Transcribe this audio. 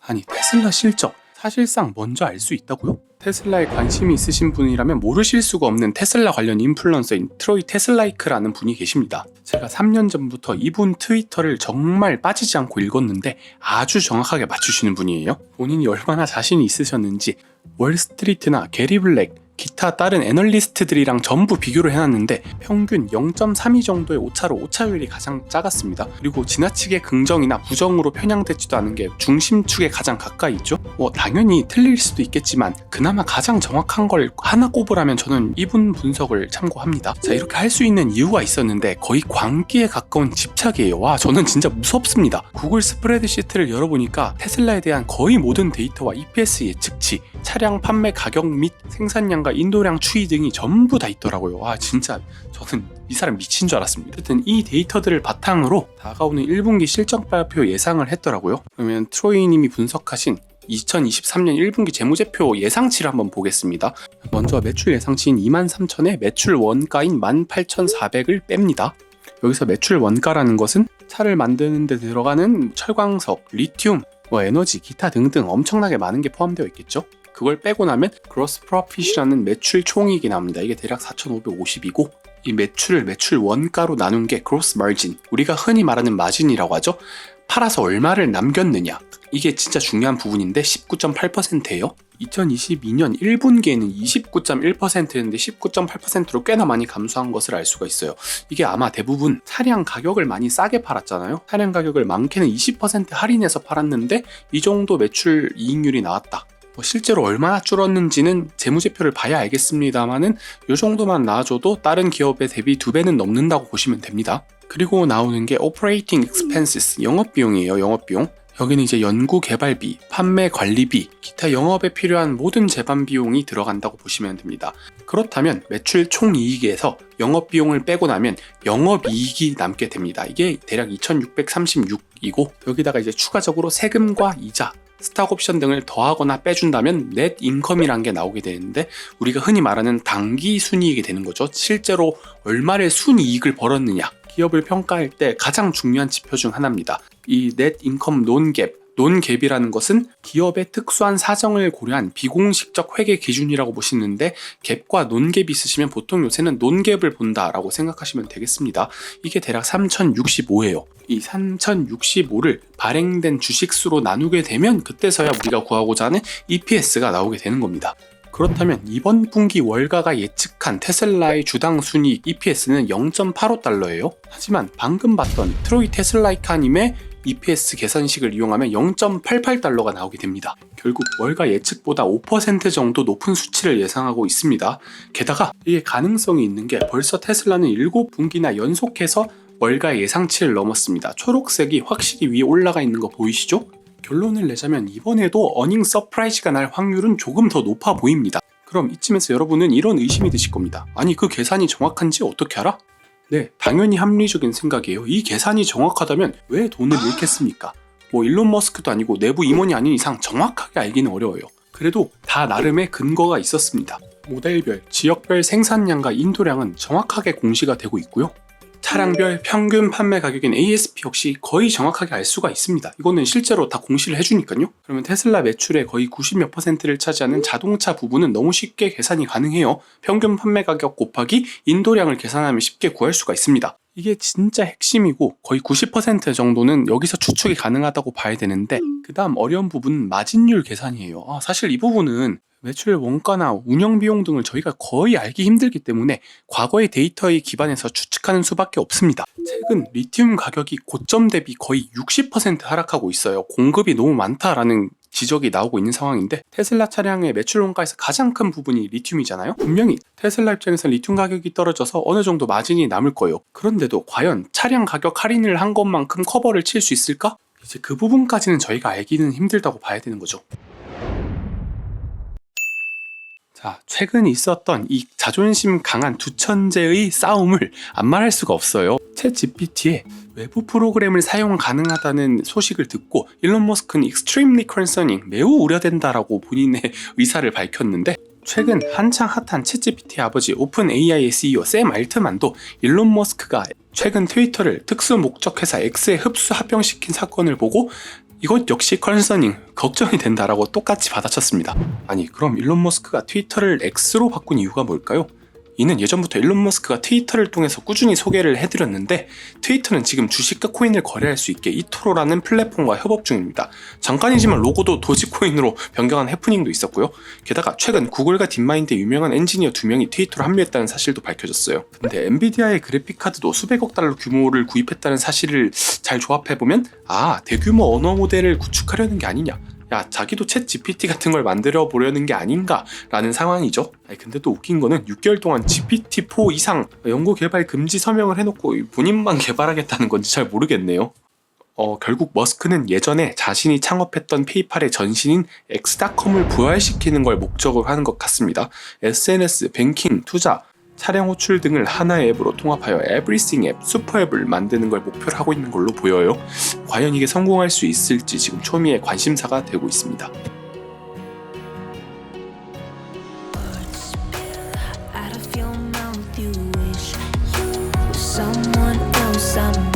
아니 테슬라 실적 사실상 먼저 알 수 있다고요? 테슬라에 관심이 있으신 분이라면 모르실 수가 없는 테슬라 관련 인플루언서인 트로이 테슬라이크라는 분이 계십니다. 제가 3년 전부터 이분 트위터를 정말 빠지지 않고 읽었는데 아주 정확하게 맞추시는 분이에요. 본인이 얼마나 자신이 있으셨는지 월스트리트나 게리 블랙, 기타 다른 애널리스트들이랑 전부 비교를 해놨는데 평균 0.32 정도의 오차로 오차율이 가장 작았습니다. 그리고 지나치게 긍정이나 부정으로 편향되지도 않은 게 중심축에 가장 가까이 있죠. 당연히 틀릴 수도 있겠지만 그나마 가장 정확한 걸 하나 꼽으라면 저는 이분 분석을 참고합니다. 자, 이렇게 할 수 있는 이유가 있었는데 거의 광기에 가까운 집착이에요. 와, 저는 진짜 무섭습니다. 구글 스프레드시트를 열어보니까 테슬라에 대한 거의 모든 데이터와 EPS 예측치, 차량 판매 가격 및 생산량과 인도량 추이 등이 전부 다 있더라고요. 와, 진짜 저는 이 사람 미친 줄 알았습니다. 어쨌든 이 데이터들을 바탕으로 다가오는 1분기 실적 발표 예상을 했더라고요. 그러면 트로이님이 분석하신 2023년 1분기 재무제표 예상치를 한번 보겠습니다. 먼저 매출 예상치인 23,000에 매출 원가인 18,400을 뺍니다. 여기서 매출 원가라는 것은 차를 만드는 데 들어가는 철광석, 리튬, 에너지, 기타 등등 엄청나게 많은 게 포함되어 있겠죠. 그걸 빼고 나면 gross profit이라는 매출 총이익이 나옵니다. 이게 대략 4,550이고 이 매출을 매출 원가로 나눈 게 gross margin, 우리가 흔히 말하는 마진이라고 하죠. 팔아서 얼마를 남겼느냐, 이게 진짜 중요한 부분인데 19.8%예요. 2022년 1분기에는 29.1%였는데 19.8%로 꽤나 많이 감소한 것을 알 수가 있어요. 이게 아마 대부분 차량 가격을 많이 싸게 팔았잖아요. 차량 가격을 많게는 20% 할인해서 팔았는데 이 정도 매출 이익률이 나왔다. 실제로 얼마나 줄었는지는 재무제표를 봐야 알겠습니다만은 이 정도만 나와줘도 다른 기업에 대비 2배는 넘는다고 보시면 됩니다. 그리고 나오는 게 Operating Expenses, 영업비용이에요. 영업비용. 여기는 이제 연구 개발비, 판매 관리비, 기타 영업에 필요한 모든 제반 비용이 들어간다고 보시면 됩니다. 그렇다면 매출 총이익에서 영업비용을 빼고 나면 영업이익이 남게 됩니다. 이게 대략 2,636이고 여기다가 이제 추가적으로 세금과 이자, 스탁옵션 등을 더하거나 빼준다면 넷 인컴이란 게 나오게 되는데 우리가 흔히 말하는 당기 순이익이 되는 거죠. 실제로 얼마를 순이익을 벌었느냐, 기업을 평가할 때 가장 중요한 지표 중 하나입니다. 이 넷 인컴 논갭, 논갭이라는 것은 기업의 특수한 사정을 고려한 비공식적 회계 기준이라고 보시는데 갭과 논갭이 있으시면 보통 요새는 논갭을 본다라고 생각하시면 되겠습니다. 이게 대략 3065예요. 이 3065를 발행된 주식수로 나누게 되면 그때서야 우리가 구하고자 하는 EPS가 나오게 되는 겁니다. 그렇다면 이번 분기 월가가 예측한 테슬라의 주당 순이익 EPS는 0.85달러예요. 하지만 방금 봤던 트로이 테슬라이카님의 EPS 계산식을 이용하면 0.88달러가 나오게 됩니다. 결국 월가 예측보다 5% 정도 높은 수치를 예상하고 있습니다. 게다가 이게 가능성이 있는 게 벌써 테슬라는 7분기나 연속해서 월가 예상치를 넘었습니다. 초록색이 확실히 위에 올라가 있는 거 보이시죠? 결론을 내자면 이번에도 어닝 서프라이즈가 날 확률은 조금 더 높아 보입니다. 그럼 이쯤에서 여러분은 이런 의심이 드실 겁니다. 아니, 그 계산이 정확한지 어떻게 알아? 네, 당연히 합리적인 생각이에요. 이 계산이 정확하다면 왜 돈을 잃겠습니까? 일론 머스크도 아니고 내부 임원이 아닌 이상 정확하게 알기는 어려워요. 그래도 다 나름의 근거가 있었습니다. 모델별, 지역별 생산량과 인도량은 정확하게 공시가 되고 있고요. 차량별 평균 판매 가격인 ASP 역시 거의 정확하게 알 수가 있습니다. 이거는 실제로 다 공시를 해주니까요. 그러면 테슬라 매출의 거의 90몇 %를 차지하는 자동차 부분은 너무 쉽게 계산이 가능해요. 평균 판매 가격 곱하기 인도량을 계산하면 쉽게 구할 수가 있습니다. 이게 진짜 핵심이고 거의 90% 정도는 여기서 추측이 가능하다고 봐야 되는데 그 다음 어려운 부분은 마진율 계산이에요. 사실 이 부분은 매출 원가나 운영비용 등을 저희가 거의 알기 힘들기 때문에 과거의 데이터에 기반해서 추측하는 수밖에 없습니다. 최근 리튬 가격이 고점 대비 거의 60% 하락하고 있어요. 공급이 너무 많다라는 지적이 나오고 있는 상황인데 테슬라 차량의 매출 원가에서 가장 큰 부분이 리튬이잖아요. 분명히 테슬라 입장에서 리튬 가격이 떨어져서 어느 정도 마진이 남을 거예요. 그런데도 과연 차량 가격 할인을 한 것만큼 커버를 칠 수 있을까? 이제 그 부분까지는 저희가 알기는 힘들다고 봐야 되는 거죠. 자, 최근 있었던 이 자존심 강한 두 천재의 싸움을 안 말할 수가 없어요. 챗 GPT에 외부 프로그램을 사용 가능하다는 소식을 듣고 일론 머스크는 extremely concerning, 매우 우려된다라고 본인의 의사를 밝혔는데 최근 한창 핫한 챗 GPT의 아버지 오픈 AI의 CEO 샘 알트만도 일론 머스크가 최근 트위터를 특수 목적 회사 X에 흡수 합병시킨 사건을 보고 이것 역시 컨서닝, 걱정이 된다라고 똑같이 받아쳤습니다. 아니 그럼 일론 머스크가 트위터를 X로 바꾼 이유가 뭘까요? 이는 예전부터 일론 머스크가 트위터를 통해서 꾸준히 소개를 해드렸는데 트위터는 지금 주식과 코인을 거래할 수 있게 이토로라는 플랫폼과 협업 중입니다. 잠깐이지만 로고도 도지코인으로 변경한 해프닝도 있었고요. 게다가 최근 구글과 딥마인드의 유명한 엔지니어 2명이 트위터로 합류했다는 사실도 밝혀졌어요. 근데 엔비디아의 그래픽카드도 수백억 달러 규모를 구입했다는 사실을 잘 조합해보면 대규모 언어 모델을 구축하려는 게 아니냐, 자기도 챗 GPT 같은 걸 만들어 보려는 게 아닌가 라는 상황이죠. 근데 또 웃긴 거는 6개월 동안 GPT-4 이상 연구 개발 금지 서명을 해놓고 본인만 개발하겠다는 건지 잘 모르겠네요. 결국 머스크는 예전에 자신이 창업했던 페이팔의 전신인 엑스닷컴을 부활시키는 걸 목적으로 하는 것 같습니다. SNS, 뱅킹, 투자, 차량 호출 등을 하나의 앱으로 통합하여 에브리싱 앱, 슈퍼 앱을 만드는 걸 목표로 하고 있는 걸로 보여요. 과연 이게 성공할 수 있을지 지금 초미의 관심사가 되고 있습니다. someone else I'm